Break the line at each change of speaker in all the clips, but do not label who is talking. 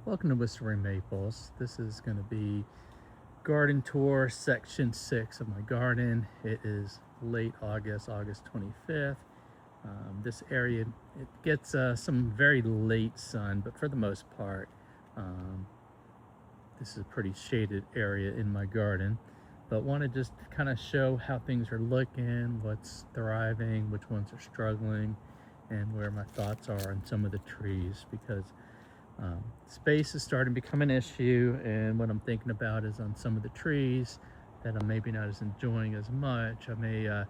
Welcome to Whispering Maples. This is going to be garden tour section 6 of my garden. It is late August, August 25th. This area, it gets some very late sun, but for the most part, um, this is a pretty shaded area in my garden. But want to just kind of show how things are looking, what's thriving, which ones are struggling, and where my thoughts are on some of the trees, because space is starting to become an issue, and what I'm thinking about is on some of the trees that I'm maybe not as enjoying as much, I may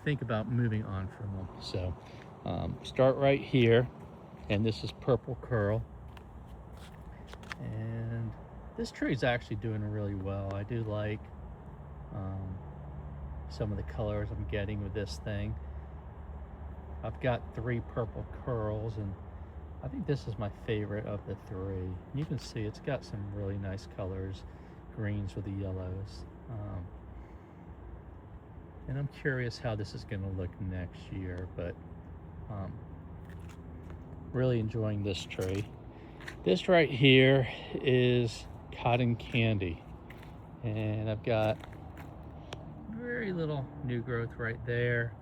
think about moving on from them. So start right here, and this is purple curl, and this tree is actually doing really well. I do like um, some of the colors I'm getting with this thing. I've got 3 purple curls, and I think this is my favorite of the 3. You can see it's got some really nice colors, greens with the yellows. And I'm curious how this is going to look next year, but really enjoying this tree. This right here is cotton candy, and I've got very little new growth right there.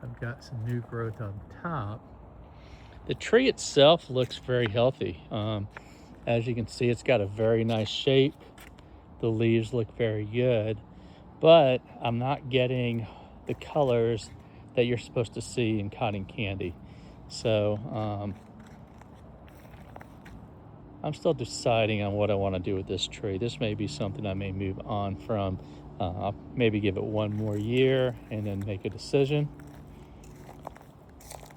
I've got some new growth on top. The tree itself looks very healthy. As you can see, it's got a very nice shape. The leaves look very good, but I'm not getting the colors that you're supposed to see in cotton candy. So I'm still deciding on what I want to do with this tree. This may be something I may move on from. I'll maybe give it one more year and then make a decision.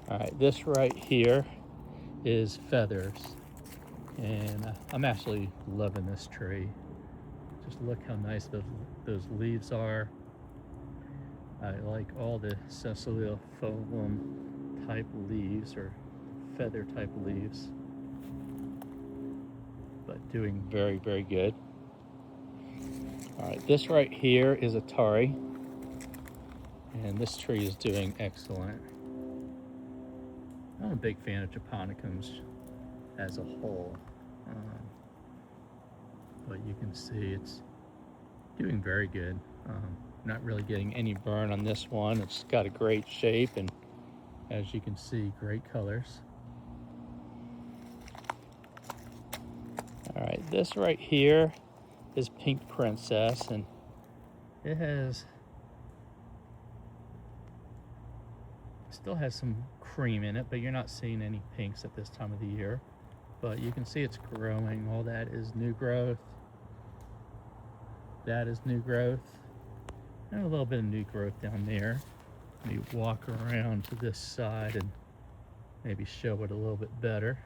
All right, this right here is feathers, and I'm actually loving this tree. Just look how nice those leaves are. I like all the Caesalifolium type leaves, or feather type leaves, but doing very, very good. All right, this right here is Atari, and this tree is doing excellent. I'm a big fan of Japonicums as a whole, but you can see it's doing very good. Not really getting any burn on this one. It's got a great shape, and as you can see, great colors. All right, this right here is Pink Princess, and it still has some cream in it, but you're not seeing any pinks at this time of the year. But you can see it's growing. All that is new growth. That is new growth. And a little bit of new growth down there. Let me walk around to this side and maybe show it a little bit better.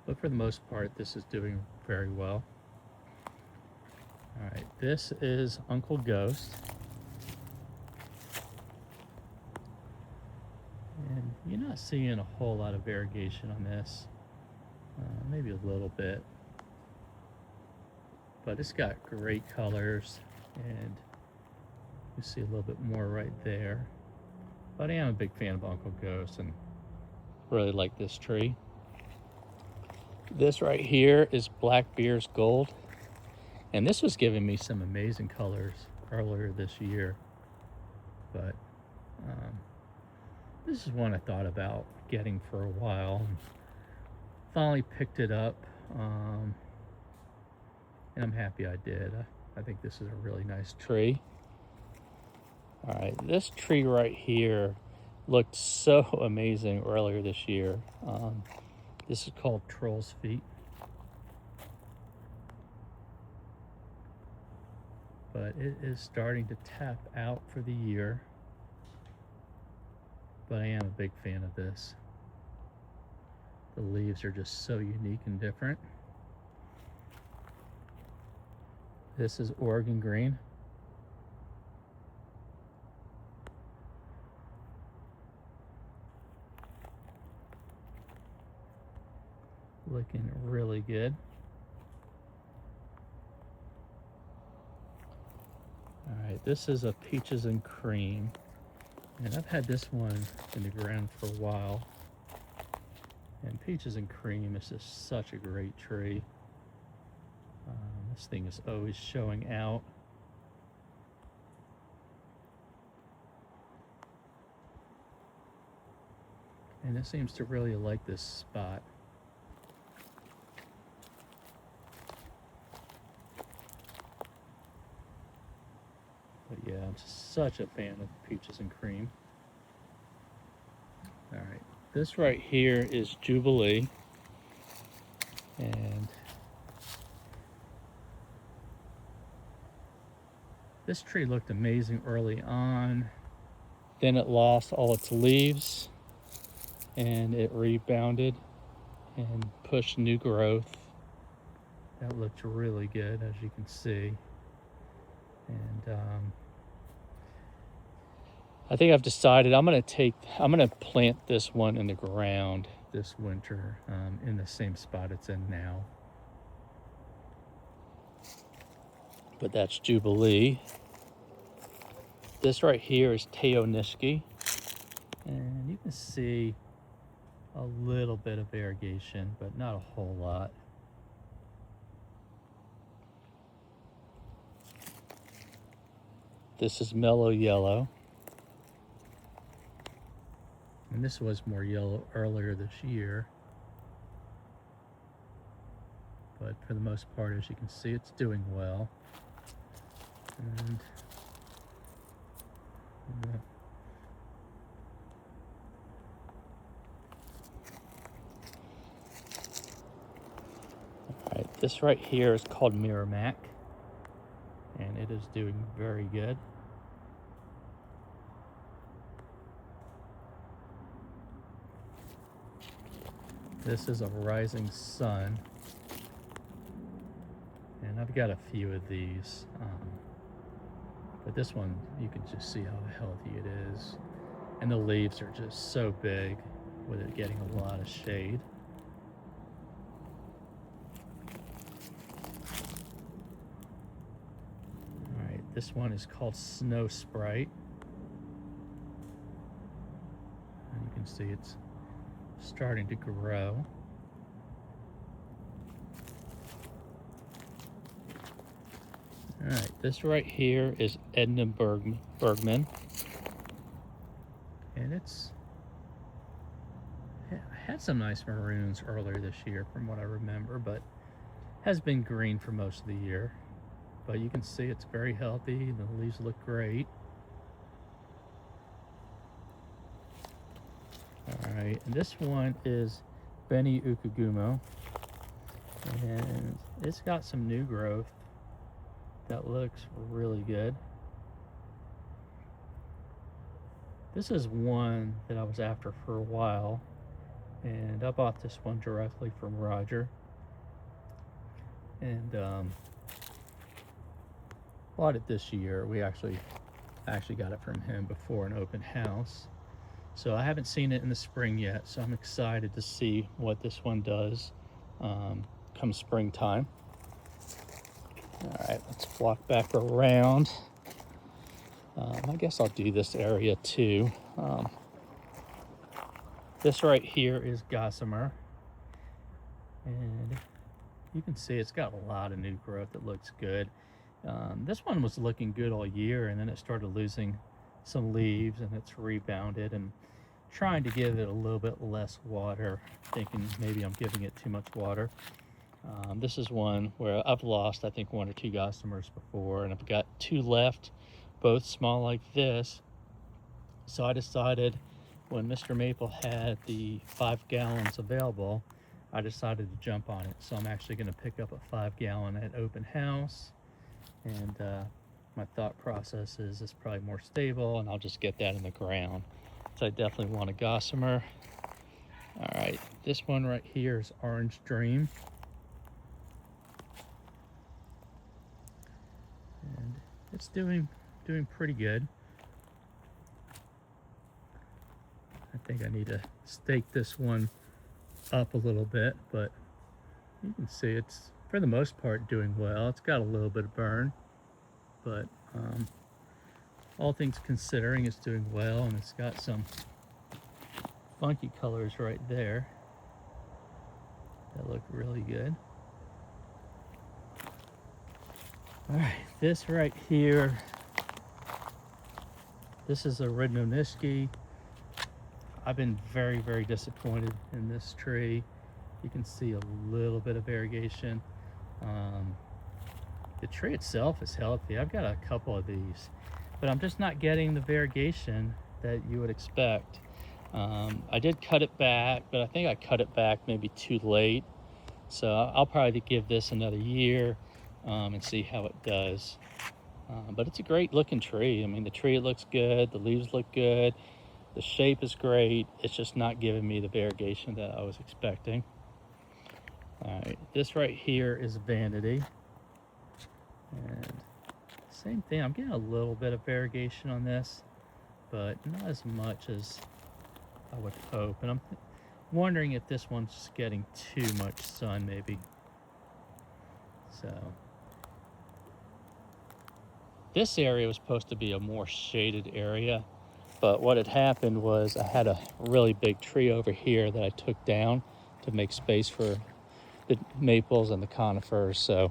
But for the most part, this is doing very well. All right, this is Uncle Ghost. And you're not seeing a whole lot of variegation on this. Maybe a little bit. But it's got great colors, and you see a little bit more right there. But I am a big fan of Uncle Ghost and really like this tree. This right here is Black Bear's Gold, and this was giving me some amazing colors earlier this year. But this is one I thought about getting for a while, and finally picked it up, and I'm happy I did. I think this is a really nice tree. All right, this tree right here looked so amazing earlier this year. This is called Troll's Feet. But it is starting to tap out for the year. But I am a big fan of this. The leaves are just so unique and different. This is Oregon Green. Looking really good. All right, this is a Peaches and Cream. And I've had this one in the ground for a while. And Peaches and Cream is just such a great tree. This thing is always showing out. And it seems to really like this spot. But yeah, I'm just such a fan of Peaches and Cream. All right, this right here is Jubilee. And this tree looked amazing early on. Then it lost all its leaves and it rebounded and pushed new growth. That looked really good, as you can see. And I think I've decided I'm gonna plant this one in the ground this winter, in the same spot it's in now. But that's Jubilee. This right here is Teonishki, and you can see a little bit of variegation, but not a whole lot. This is Mellow Yellow. And this was more yellow earlier this year. But for the most part, as you can see, it's doing well. And all right, this right here is called Miramac, and it is doing very good. This is a Rising Sun, and I've got a few of these, but this one, you can just see how healthy it is, and the leaves are just so big with it getting a lot of shade. All right, this one is called Snow Sprite, and you can see it's starting to grow. All right, this right here is Edna Bergman, and it's had some nice maroons earlier this year from what I remember, but has been green for most of the year. But you can see it's very healthy. The leaves look great. All right, and this one is Benny Ukugumo, and it's got some new growth that looks really good. This is one that I was after for a while, and I bought this one directly from Roger, and bought it this year. We actually got it from him before an open house. So I haven't seen it in the spring yet, so I'm excited to see what this one does come springtime. All right, let's walk back around. I guess I'll do this area too. This right here is Gossamer, and you can see it's got a lot of new growth. It looks good. This one was looking good all year, and then it started losing some leaves, and it's rebounded, and trying to give it a little bit less water, thinking maybe I'm giving it too much water. This is one where I've lost, I think, 1 or 2 Gossamers before, and I've got 2 left, both small like this. So I decided when Mr. Maple had the 5 gallons available, I decided to jump on it. So I'm actually going to pick up a 5 gallon at open house, and my thought process is it's probably more stable, and I'll just get that in the ground. So I definitely want a Gossamer. All right, this one right here is Orange Dream. And it's doing pretty good. I think I need to stake this one up a little bit, but you can see it's, for the most part, doing well. It's got a little bit of burn, but all things considering, it's doing well, and it's got some funky colors right there that look really good. All right, this right here, this is a red Nonishiki. I've been very, very disappointed in this tree. You can see a little bit of variegation. The tree itself is healthy. I've got a couple of these, but I'm just not getting the variegation that you would expect. I did cut it back, but I think I cut it back maybe too late. So I'll probably give this another year and see how it does. But it's a great looking tree. I mean, the tree looks good, the leaves look good, the shape is great. It's just not giving me the variegation that I was expecting. All right, this right here is Vanity. And same thing, I'm getting a little bit of variegation on this, but not as much as I would hope. And I'm wondering if this one's just getting too much sun maybe. So this area was supposed to be a more shaded area, but what had happened was I had a really big tree over here that I took down to make space for the maples and the conifers. So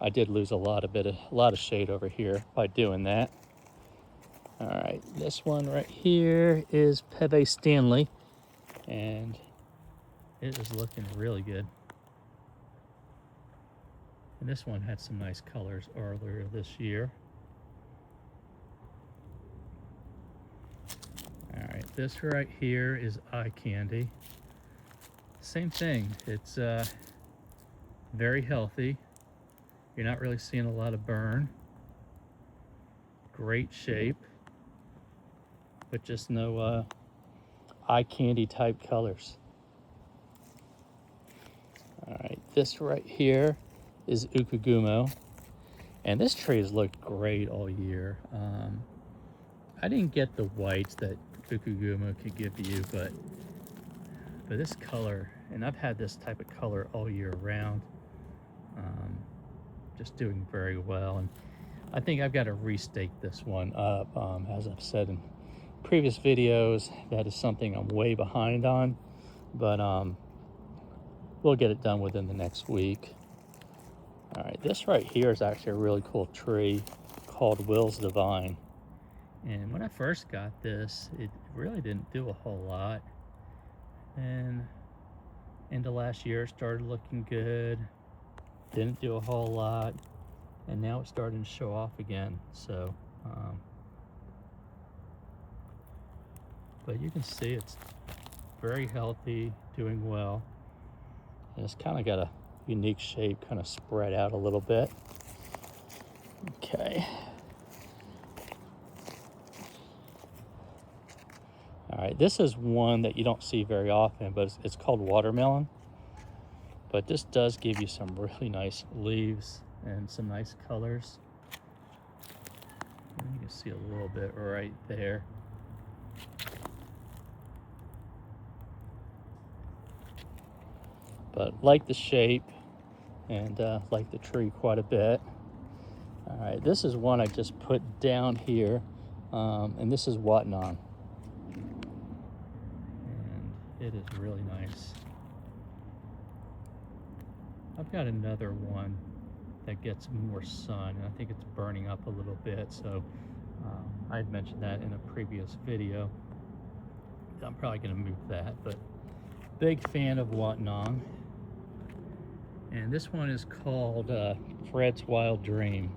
I did lose a lot of shade over here by doing that. All right, this one right here is Peve Stanley, and it is looking really good. And this one had some nice colors earlier this year. All right, this right here is Eye Candy. Same thing, it's very healthy. You're not really seeing a lot of burn. Great shape, but just no eye candy type colors. All right, this right here is Ukugumo, and this tree has looked great all year. I didn't get the whites that Ukugumo could give you, but this color, and I've had this type of color all year round, just doing very well. And I think I've got to restake this one up. As I've said in previous videos, that is something I'm way behind on, but we'll get it done within the next week. All right, this right here is actually a really cool tree called Will's Divine. And when I first got this, it really didn't do a whole lot. And into last year, it started looking good. Didn't do a whole lot. And now it's starting to show off again. So, but you can see it's very healthy, doing well. And it's kind of got a unique shape, kind of spread out a little bit. Okay. All right, this is one that you don't see very often, but it's called Watermelon. But this does give you some really nice leaves and some nice colors. And you can see a little bit right there. But like the shape and like the tree quite a bit. All right, this is one I just put down here, and this is Watanon. And it is really nice. I've got another one that gets more sun, and I think it's burning up a little bit, so I had mentioned that in a previous video. I'm probably going to move that, but big fan of Watanon. And this one is called Fred's Wild Dream.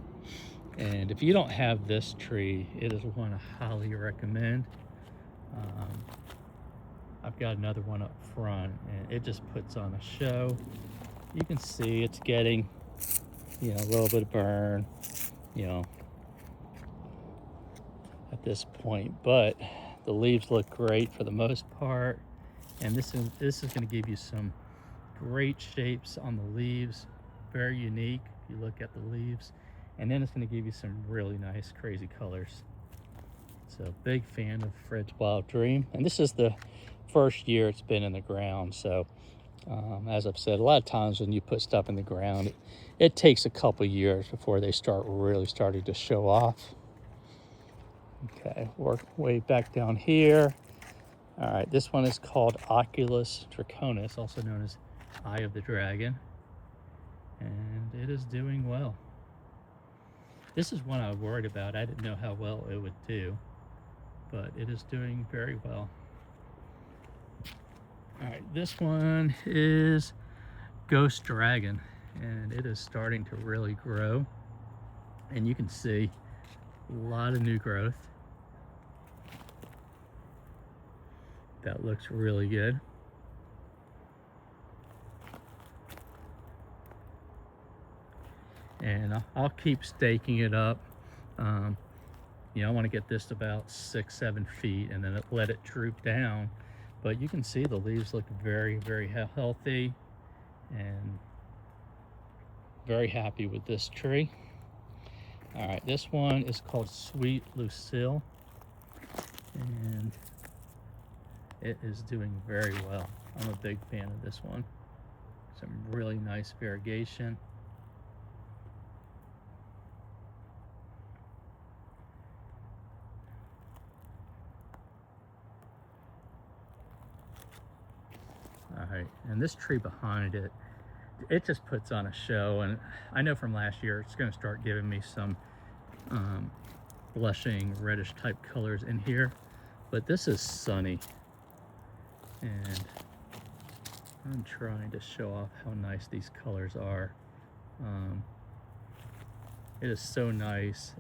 And if you don't have this tree, it is one I highly recommend. I've got another one up front, and it just puts on a show. You can see it's getting, a little bit of burn, at this point, but the leaves look great for the most part. And this is going to give you some great shapes on the leaves, very unique if you look at the leaves. And then it's going to give you some really nice, crazy colors. So big fan of Fred's Wild Dream. And this is the first year it's been in the ground. So as I've said, a lot of times when you put stuff in the ground, it takes a couple years before they start really starting to show off. Okay, work way back down here. All right, this one is called Oculus Draconis, also known as Eye of the Dragon, and it is doing well. This is one I worried about. I didn't know how well it would do, but it is doing very well. All right, this one is Ghost Dragon, and it is starting to really grow, and you can see a lot of new growth. That looks really good. And I'll keep staking it up. You know, I want to get this to about 6-7 feet and then let it droop down. But you can see the leaves look very, very healthy, and very happy with this tree. All right, this one is called Sweet Lucille, and it is doing very well. I'm a big fan of this one. Some really nice variegation. All right, and this tree behind it, it just puts on a show, and I know from last year it's going to start giving me some blushing reddish type colors in here, but this is sunny, and I'm trying to show off how nice these colors are. It is so nice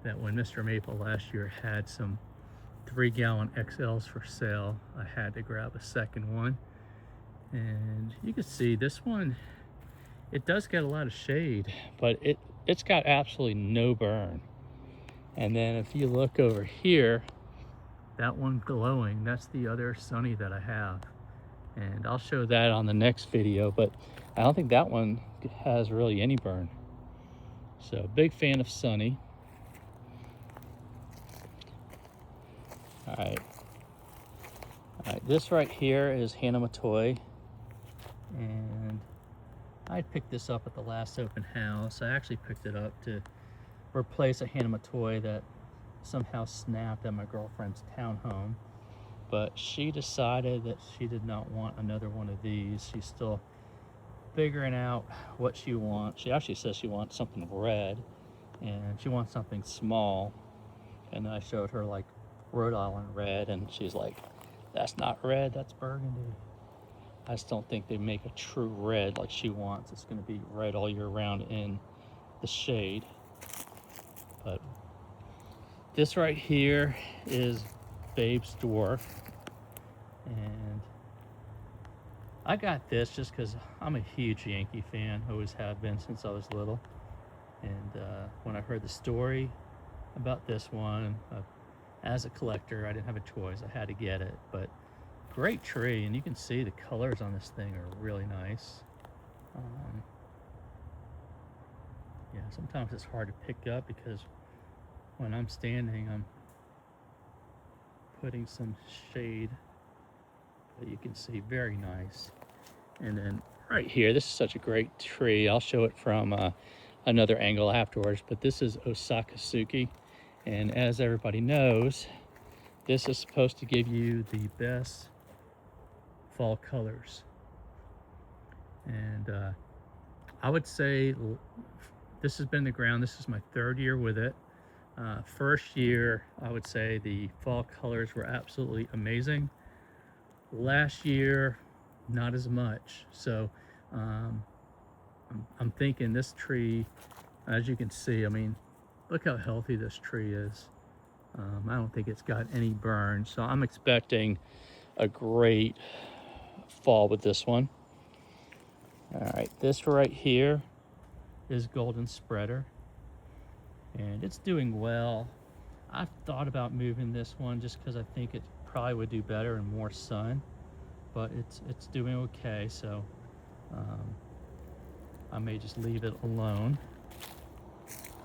that when Mr. Maple last year had some 3-gallon XLs for sale, I had to grab a second one. And you can see this one, it does get a lot of shade, but it's got absolutely no burn. And then if you look over here, that one glowing, that's the other Sunny that I have. And I'll show that on the next video, but I don't think that one has really any burn. So big fan of Sunny. All right, this right here is Hanamatoy, and I picked this up at the last open house. I actually picked it up to replace a Hanamatoy that somehow snapped at my girlfriend's townhome, but she decided that she did not want another one of these. She's still figuring out what she wants. She actually says she wants something red, and she wants something small, and I showed her like Rhode Island red, and she's like, that's not red, that's burgundy. I just don't think they make a true red like she wants. It's going to be red all year round in the shade. But this right here is Babe's Dwarf, and I got this just because I'm a huge Yankee fan, always have been since I was little. And when I heard the story about this one, as a collector, I didn't have a choice. I had to get it. But great tree, and you can see the colors on this thing are really nice. Yeah, sometimes it's hard to pick up because when I'm standing, I'm putting some shade, but you can see very nice. And then right here, this is such a great tree. I'll show it from another angle afterwards, but this is Osakasuki. And as everybody knows, this is supposed to give you the best fall colors. And I would say this has been the ground. This is my 3rd year with it. First year, I would say the fall colors were absolutely amazing. Last year, not as much. So I'm thinking this tree, as you can see, I mean, look how healthy this tree is. I don't think it's got any burn, so I'm expecting a great fall with this one. All right, this right here is Golden Spreader, and it's doing well. I've thought about moving this one just because I think it probably would do better in more sun, but it's doing okay, so I may just leave it alone.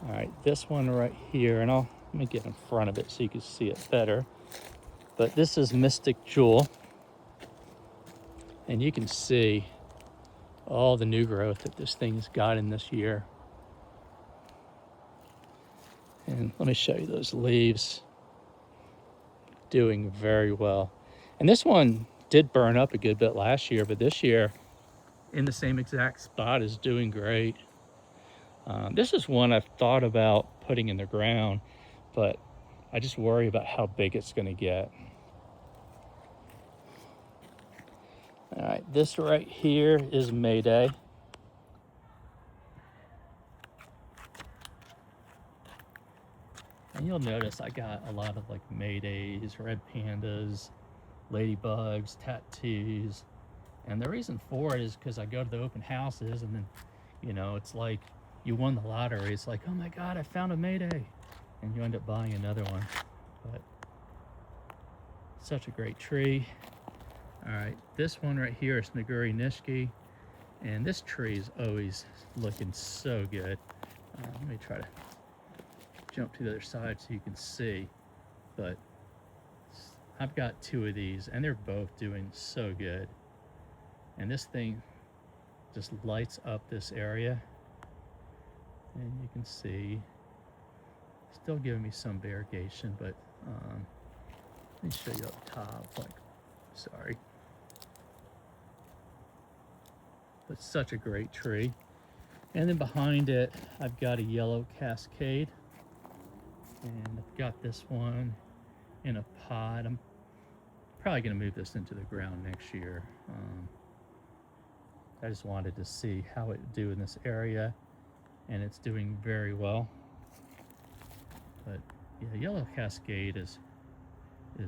All right, this one right here, and let me get in front of it so you can see it better. But this is Mystic Jewel, and you can see all the new growth that this thing's gotten this year. And let me show you those leaves. Doing very well. And this one did burn up a good bit last year, but this year in the same exact spot is doing great. This is one I've thought about putting in the ground, but I just worry about how big it's going to get. All right, this right here is Mayday. And you'll notice I got a lot of like Maydays, red pandas, ladybugs, tattoos. And the reason for it is because I go to the open houses and then, you know, it's like you won the lottery. It's like, oh my God, I found a Mayday. And you end up buying another one. But such a great tree. All right, this one right here is Naguri Nishiki. And this tree is always looking so good. Let me try to jump to the other side so you can see. But I've got two of these and they're both doing so good. And this thing just lights up this area. And you can see, still giving me some variegation, but let me show you up top, like, sorry. But such a great tree. And then behind it, I've got a yellow cascade. And I've got this one in a pot. I'm probably gonna move this into the ground next year. I just wanted to see how it would do in this area, and it's doing very well. But yeah, yellow cascade is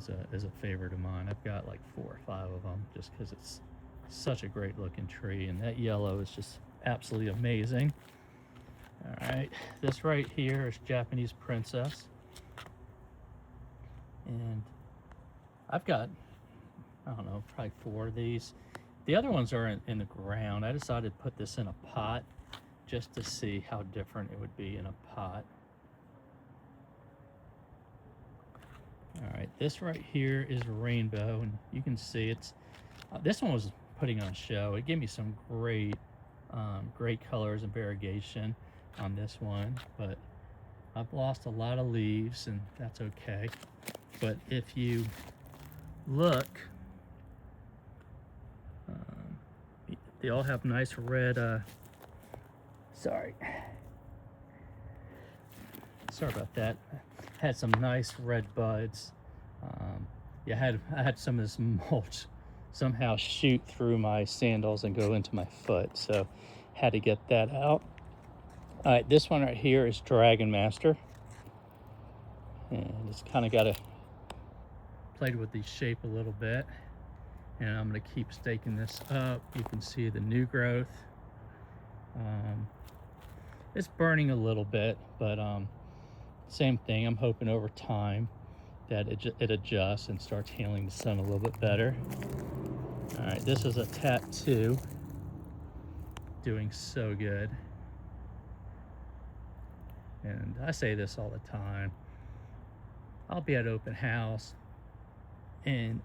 a favorite of mine. I've got like 4 or 5 of them just because it's such a great looking tree, and that yellow is just absolutely amazing. All right, this right here is Japanese Princess, and I've got, I don't know, probably 4 of these. The other ones are in the ground. I decided to put this in a pot just to see how different it would be in a pot. All right, this right here is Rainbow, and you can see it's, this one was putting on a show. It gave me some great colors and variegation on this one, but I've lost a lot of leaves, and that's okay. But if you look, they all have nice red, sorry about that. Had some nice red buds. Yeah, I had some of this mulch somehow shoot through my sandals and go into my foot, so had to get that out. All right, this one right here is Dragon Master, and it's kind of got to played with the shape a little bit, and I'm going to keep staking this up. You can see the new growth. It's burning a little bit, but same thing. I'm hoping over time that it adjusts and starts handling the sun a little bit better. All right, this is a tattoo, doing so good. And I say this all the time. I'll be at open house and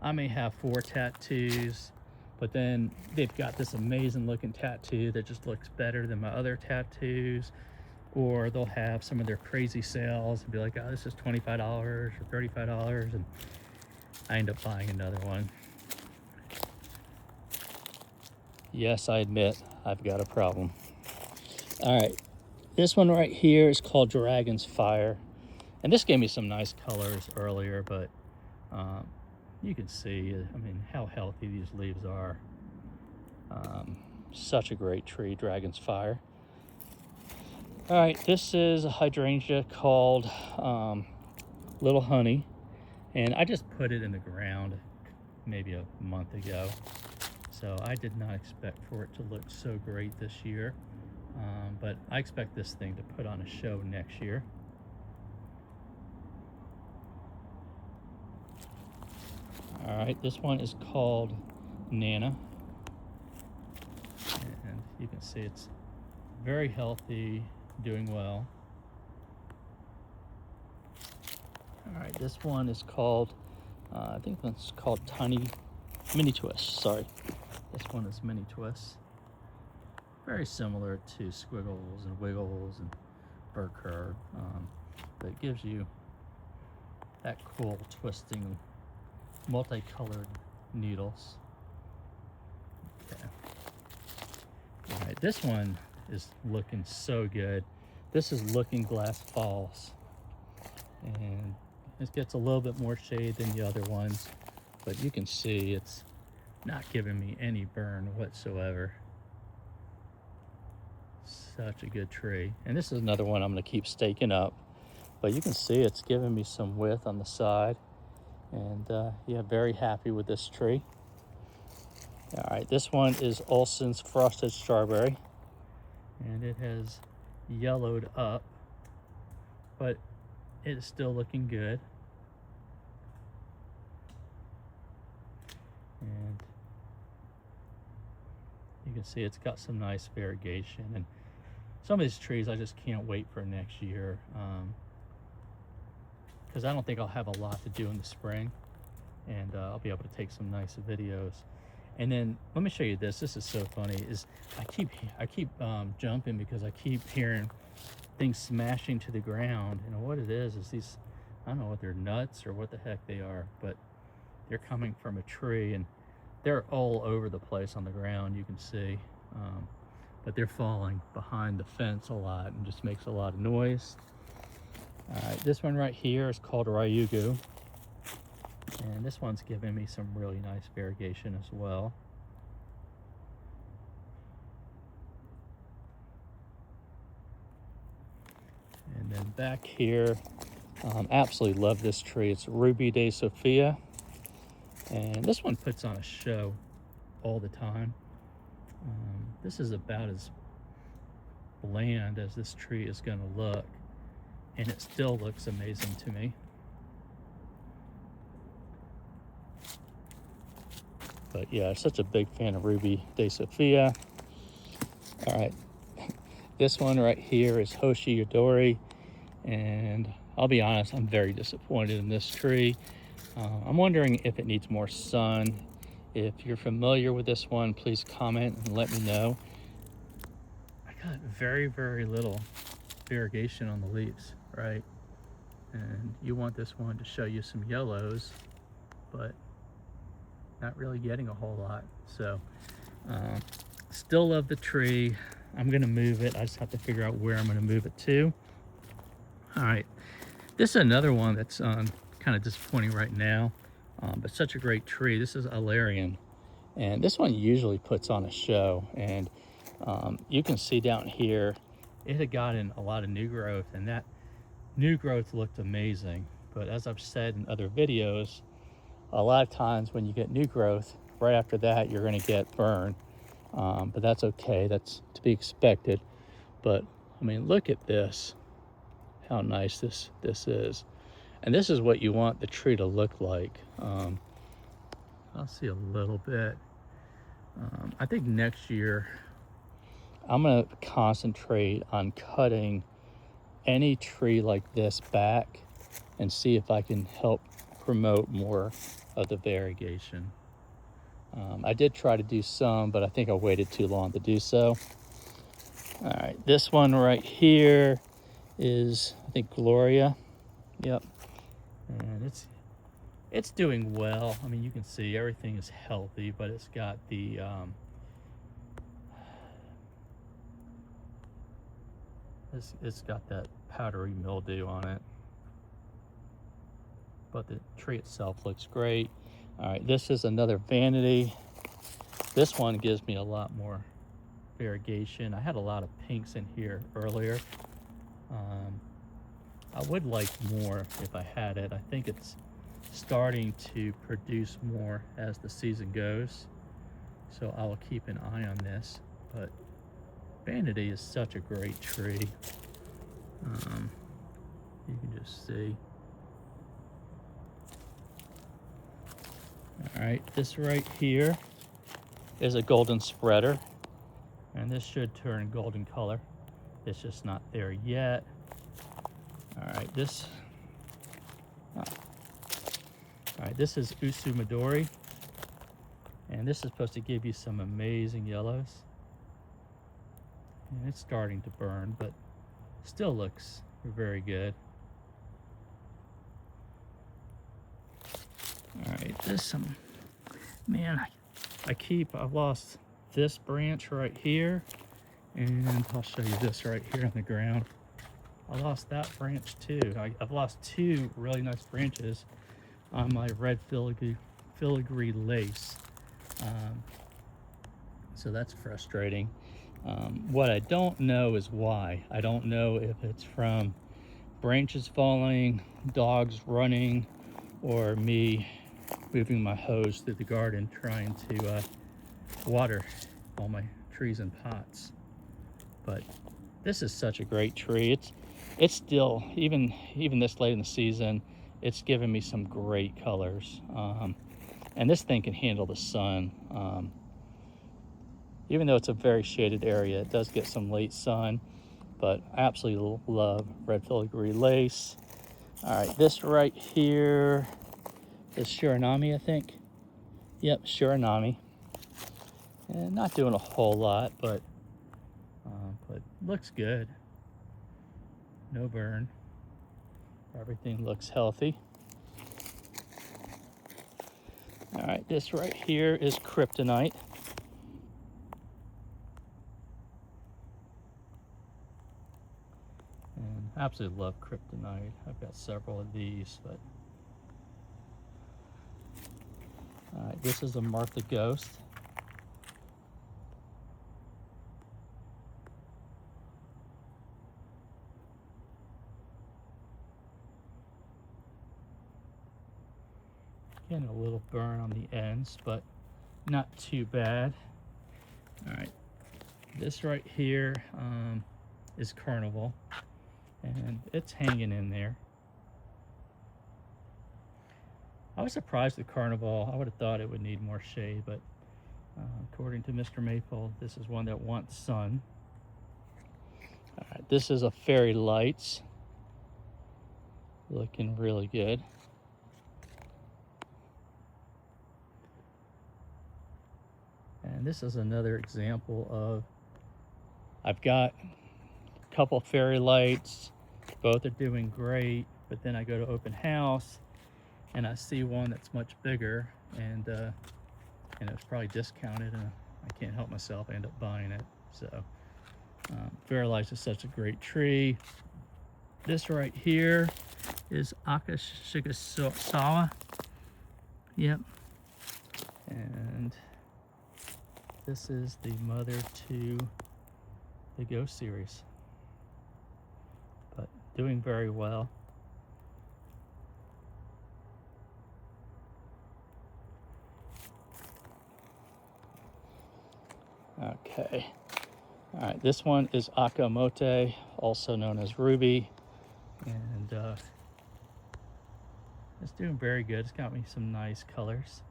I may have 4 tattoos, but then they've got this amazing looking tattoo that just looks better than my other tattoos. Or they'll have some of their crazy sales and be like, oh, this is $25 or $35, and I end up buying another one. Yes, I admit I've got a problem. All right, this one right here is called Dragon's Fire. And this gave me some nice colors earlier, but you can see, I mean, how healthy these leaves are. Such a great tree, Dragon's Fire. All right, this is a hydrangea called Little Honey, and I just put it in the ground maybe a month ago, so I did not expect for it to look so great this year, but I expect this thing to put on a show next year. All right, this one is called Nana, and you can see it's very healthy, doing well. All right, this one is called, I think that's called Mini Twist, sorry. This one is Mini Twist. Very similar to Squiggles and Wiggles and Burkherb. but it gives you that cool twisting multicolored needles. Okay. All right, this one is looking so good. This is Looking Glass Falls, and it gets a little bit more shade than the other ones, but you can see it's not giving me any burn whatsoever. Such a good tree. And this is another one I'm going to keep staking up, but you can see it's giving me some width on the side, and yeah, very happy with this tree. All right, this one is Olson's Frosted Strawberry, and it has yellowed up, but it is still looking good. And you can see it's got some nice variegation, and some of these trees I just can't wait for next year, because I don't think I'll have a lot to do in the spring, and I'll be able to take some nice videos. And then let me show you this. This is so funny. Is I keep jumping because I keep hearing things smashing to the ground, and what it is these, I don't know what they're, nuts or what the heck they are, but they're coming from a tree, and they're all over the place on the ground, you can see, but they're falling behind the fence a lot and just makes a lot of noise. All right, this one right here is called Ryugu, and this one's giving me some really nice variegation as well. And then back here, absolutely love this tree. It's Ruby de Sofia, and this one puts on a show all the time. This is about as bland as this tree is going to look, and it still looks amazing to me. But yeah, such a big fan of Ruby de Sofia. All right, this one right here is Hoshi Yodori, and I'll be honest, I'm very disappointed in this tree. I'm wondering if it needs more sun. If you're familiar with this one, please comment and let me know. I got very, very little variegation on the leaves, right? And you want this one to show you some yellows, but not really getting a whole lot. So still love the tree. I'm gonna move it. I just have to figure out where I'm gonna move it to. All right, this is another one that's kind of disappointing right now, but such a great tree. This is Alarian, and this one usually puts on a show, and you can see down here it had gotten a lot of new growth, and that new growth looked amazing. But as I've said in other videos, a lot of times when you get new growth, right after that you're going to get burn, but that's okay, that's to be expected. But I mean, look at this, how nice this is. And this is what you want the tree to look like. I'll see a little bit. I think next year I'm gonna concentrate on cutting any tree like this back and see if I can help promote more of the variegation. I did try to do some, but I think I waited too long to do so. All right, this one right here is, I think, Gloria. Yep. And it's doing well. I mean, you can see everything is healthy, but it's got the it's got that powdery mildew on it, but the tree itself looks great. All right, this is another Vanity. This one gives me a lot more variegation. I had a lot of pinks in here earlier. I would like more if I had it. I think it's starting to produce more as the season goes, so I will keep an eye on this. But Vanity is such a great tree. You can just see. All right, this right here is a golden spreader, and this should turn golden color. It's just not there yet. All right, this is Usu Midori, and this is supposed to give you some amazing yellows. And it's starting to burn, but still looks very good. is some, man, I've lost this branch right here, and I'll show you this right here on the ground. I lost that branch too. I've lost two really nice branches on my red filigree lace. So that's frustrating. What I don't know is why. I don't know if it's from branches falling, dogs running, or me moving my hose through the garden trying to water all my trees in pots. But this is such a great tree. It's still, even this late in the season, it's given me some great colors. And this thing can handle the sun. Even though it's a very shaded area, it does get some late sun, but I absolutely love red filigree lace. All right, this right here is Shiranami, I think. Yep, Shiranami. And not doing a whole lot, but looks good. No burn. Everything looks healthy. All right, this right here is Kryptonite. And I absolutely love Kryptonite. I've got several of these, but all right, this is a Martha Ghost. Getting a little burn on the ends, but not too bad. All right, this right here is Carnival, and it's hanging in there. I was surprised with Carnival. I would have thought it would need more shade, but according to Mr. Maple, this is one that wants sun. All right, this is a Fairy Lights. Looking really good. And this is another example of, I've got a couple Fairy Lights, both are doing great, but then I go to open house and I see one that's much bigger, and it's probably discounted, and I can't help myself, I end up buying it. So Fairy Lights is such a great tree. This right here is Akashigasawa. Yep. And this is the mother to the Ghost series, but doing very well. Okay, all right, this one is Akamote, also known as Ruby, and it's doing very good. It's got me some nice colors.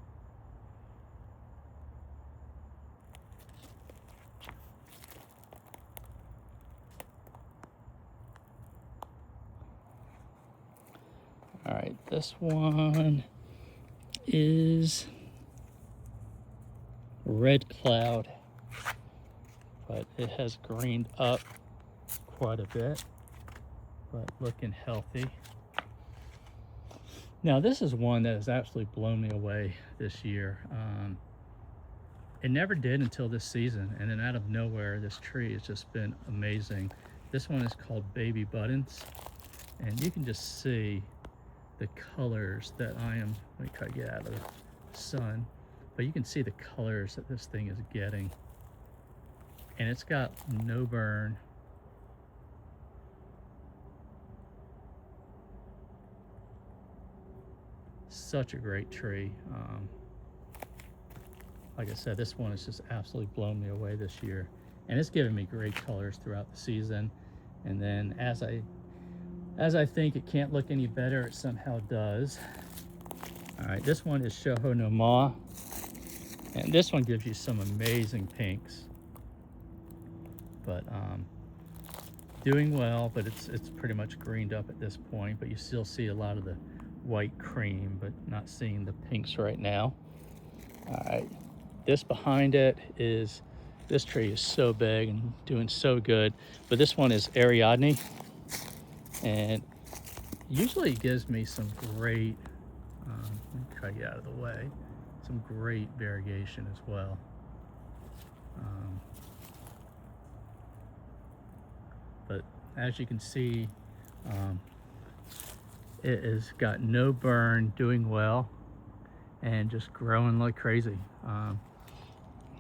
All right, this one is Red Cloud, but it has greened up quite a bit, but looking healthy. Now this is one that has absolutely blown me away this year. It never did until this season, and then out of nowhere, this tree has just been amazing. This one is called Baby Buttons, and you can just see the colors that let me try to get out of the sun, but you can see the colors that this thing is getting, and it's got no burn. Such a great tree. Like I said, this one has just absolutely blown me away this year, and it's given me great colors throughout the season. And then as I think it can't look any better, it somehow does. All right, this one is Shoho no Ma, and this one gives you some amazing pinks, but doing well, but it's pretty much greened up at this point, but you still see a lot of the white cream, but not seeing the pinks right now. All right, this behind it is, this tree is so big and doing so good, but this one is Ariadne, and usually it gives me some great Let me try to get out of the way. Some great variegation as well. But as you can see, um, it has got no burn, doing well, and just growing like crazy.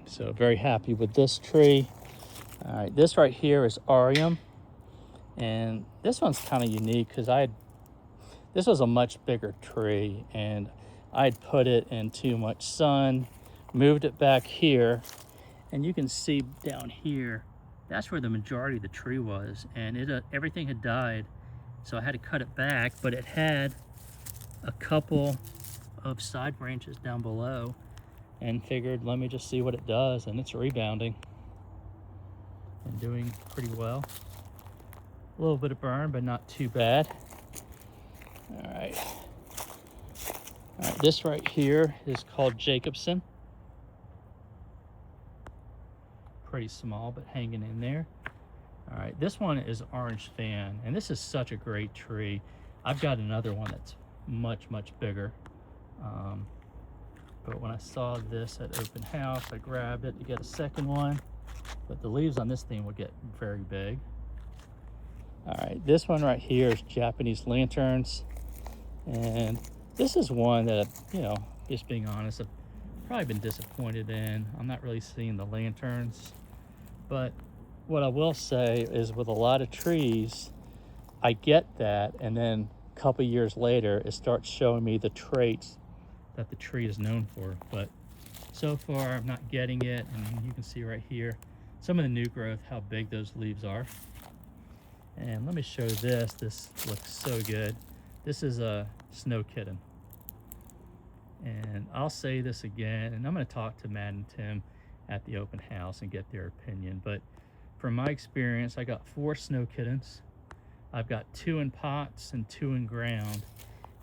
So very happy with this tree. All right, this right here is Aureum, and this one's kind of unique because this was a much bigger tree, and I'd put it in too much sun, moved it back here, and you can see down here, that's where the majority of the tree was, and everything had died, so I had to cut it back, but it had a couple of side branches down below, and figured let me just see what it does, and it's rebounding and doing pretty well. A little bit of burn, but not too bad. All right, this right here is called Jacobson. Pretty small, but hanging in there. All right, this one is Orange Fan, and this is such a great tree. I've got another one that's much bigger. But when I saw this at open house, I grabbed it to get a second one, but the leaves on this thing will get very big. All right, this one right here is Japanese Lanterns, and this is one that, you know, just being honest, I've probably been disappointed in. I'm not really seeing the lanterns, but what I will say is with a lot of trees, I get that, and then a couple years later, it starts showing me the traits that the tree is known for. But so far, I'm not getting it, and you can see right here, some of the new growth, how big those leaves are. And let me show this. This looks so good. This is a snow kitten. And I'll say this again, and I'm going to talk to Matt and Tim at the open house and get their opinion. But from my experience, I got 4 snow kittens. I've got 2 in pots and 2 in ground.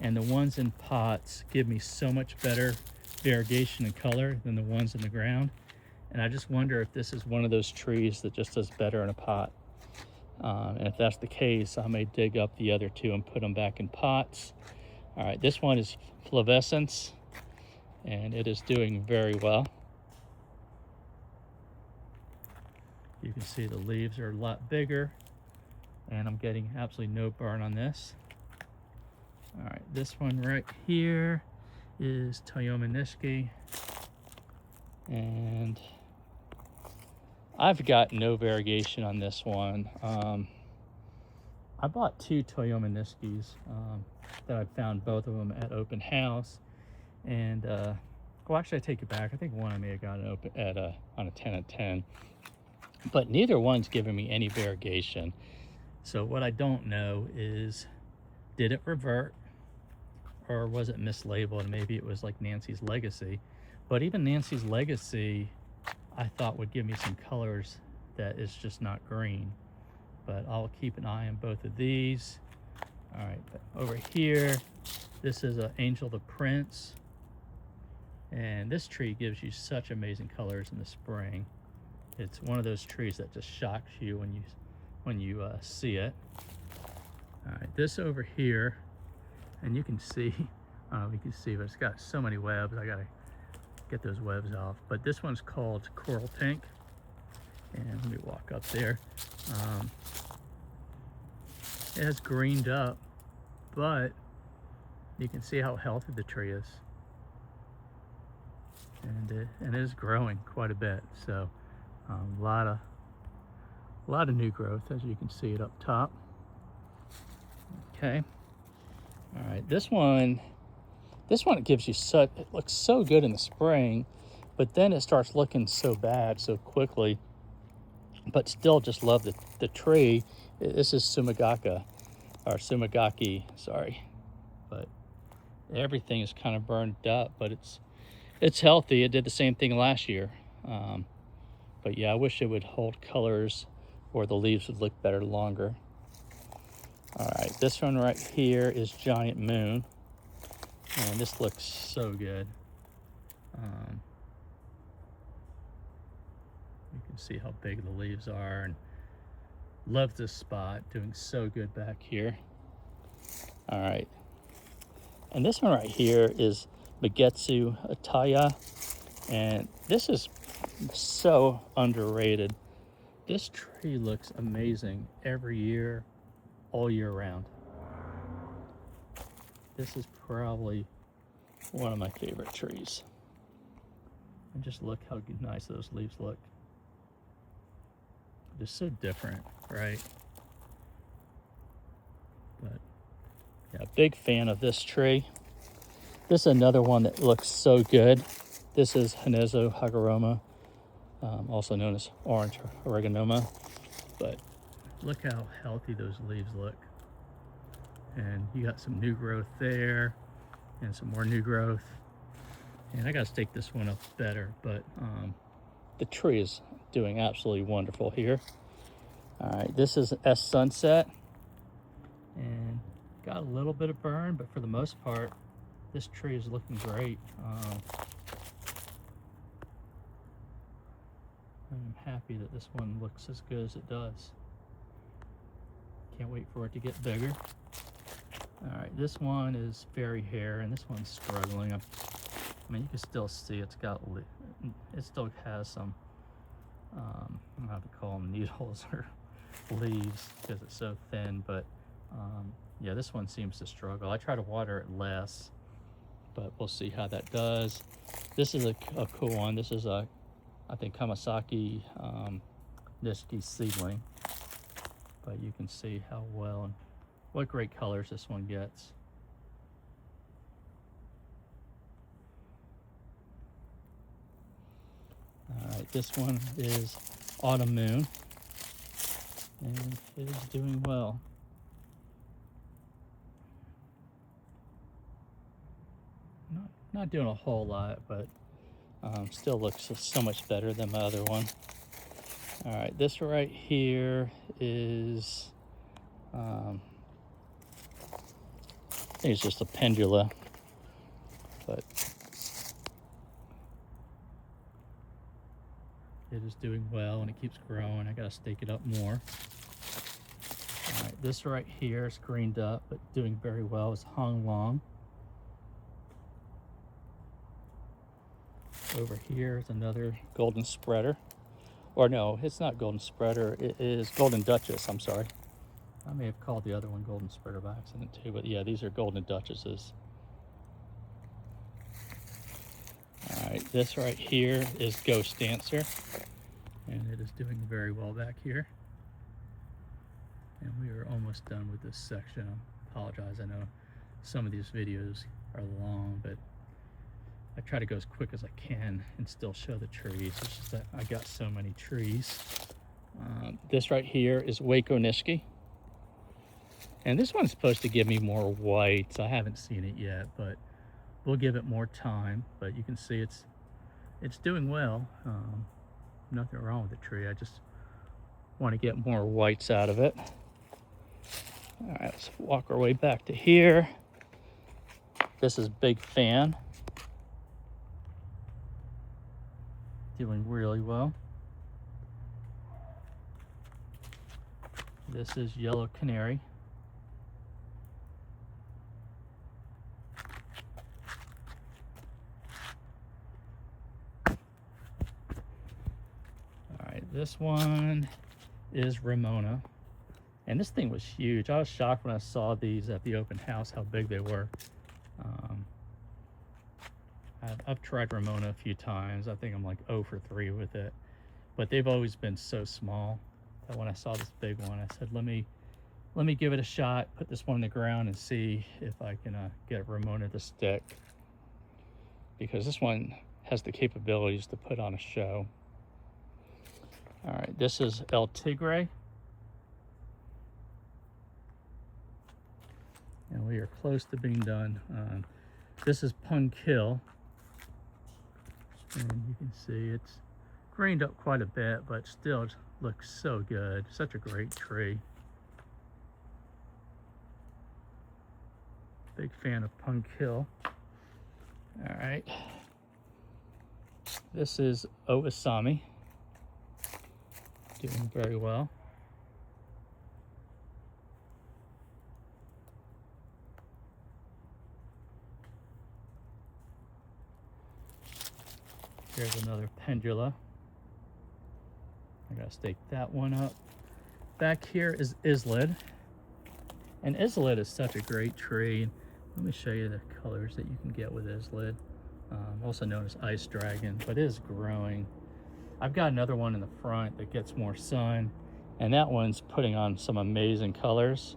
And the ones in pots give me so much better variegation and color than the ones in the ground. And I just wonder if this is one of those trees that just does better in a pot. And if that's the case, I may dig up the other 2 and put them back in pots. All right, this one is Flavescence, and it is doing very well. You can see the leaves are a lot bigger, and I'm getting absolutely no burn on this. All right, this one right here is Toyoma Nishiki, and I've got no variegation on this one. I bought 2 Toyoma Nishikis that I found, both of them at open house, and well, actually I take it back. I think one I may have got open at on a 10 at 10, but neither one's giving me any variegation. So what I don't know is, did it revert, or was it mislabeled? Maybe it was like Nancy's Legacy. But even Nancy's Legacy, I thought would give me some colors that is just not green. But I'll keep an eye on both of these. All right, over here, this is an Angel the Prince. And this tree gives you such amazing colors in the spring. It's one of those trees that just shocks you when you see it. All right, this over here, and you can see, you can see, but it's got so many webs. I gotta get those webs off. But this one's called Coral Tank, and let me walk up there. It has greened up, but you can see how healthy the tree is, and it is growing quite a bit. So a lot of new growth, as you can see it up top. Okay. All right, this one gives you such, it looks so good in the spring, but then it starts looking so bad so quickly. But still just love the tree. This is Sumagaka, or Sumagaki, sorry. But everything is kind of burned up, but it's healthy. It did the same thing last year. But yeah, I wish it would hold colors, or the leaves would look better longer. All right, this one right here is Giant Moon, and this looks so good. You can see how big the leaves are, and love this spot, doing so good back here. All right, And this one right here is Magetsu Ataya. And this is so underrated. This tree looks amazing every year, all year round. This is probably one of my favorite trees. And just look how nice those leaves look. They're so different, right? But yeah, big fan of this tree. This is another one that looks so good. This is Hanezo Hagoroma, also known as orange oregonoma. But look how healthy those leaves look. And you got some new growth there and some more new growth. And I gotta stake this one up better, but the tree is doing absolutely wonderful here. All right, this is S Sunset, and got a little bit of burn, but for the most part, this tree is looking great. I'm happy that this one looks as good as it does. Can't wait for it to get bigger. All right, this one is Fairy Hair, and this one's struggling. I mean, you can still see it still has some, I don't know how to call them, needles or leaves because it's so thin, but yeah, this one seems to struggle. I try to water it less, but we'll see how that does. This is a cool one. This is I think Kawasaki Nishiki seedling, but you can see how well and what great colors this one gets. All right, this one is Autumn Moon, and it is doing well. Not doing a whole lot, but still looks so much better than my other one. All right, this right here is, I think it's just a pendula, but it is doing well and it keeps growing. I gotta stake it up more. All right, this right here is greened up, but doing very well is Hong Long. Over here is another golden spreader. Or no, it's not golden spreader, it is golden duchess, I'm sorry. I may have called the other one golden spreader by accident too, but yeah, these are golden duchesses. All right, this right here is Ghost Dancer, and it is doing very well back here. And we are almost done with this section. I apologize, I know some of these videos are long, but I try to go as quick as I can and still show the trees. It's just that I got so many trees. This right here is Waco Nishiki. And this one's supposed to give me more whites. I haven't seen it yet, but we'll give it more time. But you can see it's doing well. Nothing wrong with the tree. I just want to get more whites out of it. All right, let's walk our way back to here. This is Big Fan. Doing really well. This is Yellow Canary. All right, this one is Ramona. And this thing was huge. I was shocked when I saw these at the open house, how big they were. I've tried Ramona a few times. I think I'm like 0 for 3 with it. But they've always been so small that when I saw this big one, I said, let me give it a shot, put this one in the ground and see if I can get Ramona to stick. Because this one has the capabilities to put on a show. All right, this is El Tigre. And we are close to being done. This is Punkill. And you can see it's greened up quite a bit, but still looks so good. Such a great tree. Big fan of Punkill. All right. This is Oasami. Doing very well. Here's another pendula. I gotta stake that one up. Back here is Islid. And Islid is such a great tree. Let me show you the colors that you can get with Islid. Also known as ice dragon, but it is growing. I've got another one in the front that gets more sun, and that one's putting on some amazing colors.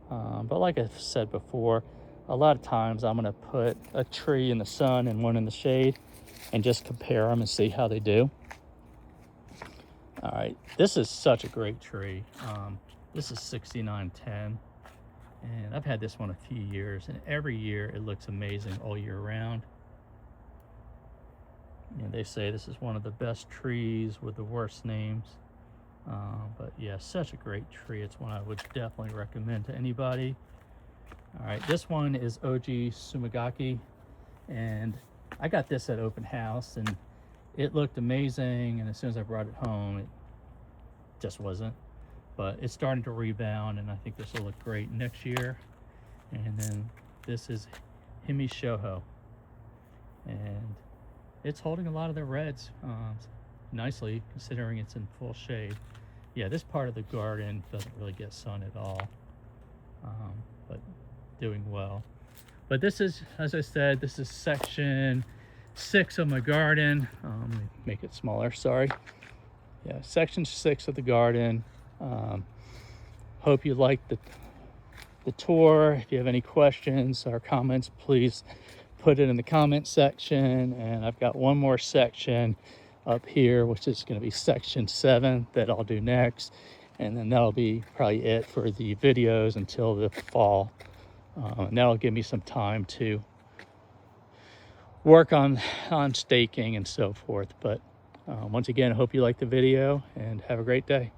But like I said before, a lot of times I'm gonna put a tree in the sun and one in the shade and just compare them and see how they do. All right, this is such a great tree. This is 6910, and I've had this one a few years, and every year it looks amazing all year round. You know, they say this is one of the best trees with the worst names. But yeah, such a great tree. It's one I would definitely recommend to anybody. All right, this one is Oji Sumigaki, and I got this at open house, and it looked amazing, and as soon as I brought it home, it just wasn't. But it's starting to rebound, and I think this will look great next year. And then this is Himi Shoho, and it's holding a lot of the reds nicely, considering it's in full shade. Yeah, this part of the garden doesn't really get sun at all, but doing well. But this is, as I said, this is section 6 of my garden. Let me make it smaller, sorry. Yeah, section 6 of the garden. Hope you liked the tour. If you have any questions or comments, please put it in the comment section. And I've got one more section up here, which is going to be section 7 that I'll do next, and then that'll be probably it for the videos until the fall. And that'll give me some time to work on staking and so forth. But once again, I hope you liked the video, and have a great day.